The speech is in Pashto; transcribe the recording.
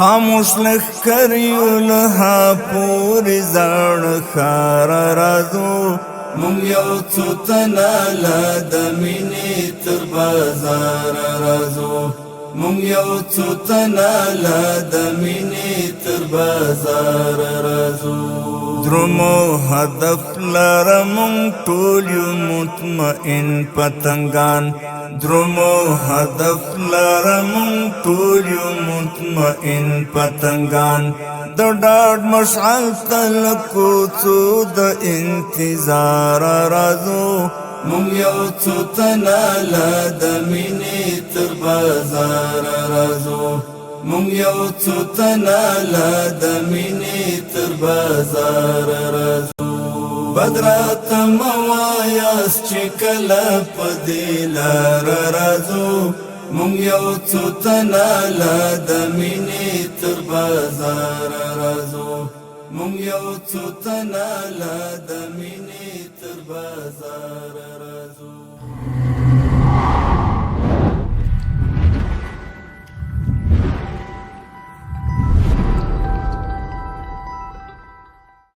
خاموش لخکریو لها پوری زړ ښار راځو مونږ یو څو تنه له د مینې تر بازار راځو مونږ یو څو تنه له د مینې تر بازار راځو درومو هدف لره مونږ ټول یو مطمئن پتنګان درومو هدف لره مونږ ټول یو مطمئن پتنګان د ډاډ مشعل تل کوڅو د انتظار راځو مونږ یو څو تنه له د مینې تر بازار راځو مونږ یو څو تنه له د مینې تر بازار راځو بدرات موایاست چې کله په دې لار راځو مونږ یو څو تنه له د مینې تر بازار راځو مونږ یو څو تنه له د مینې تر بازار راځو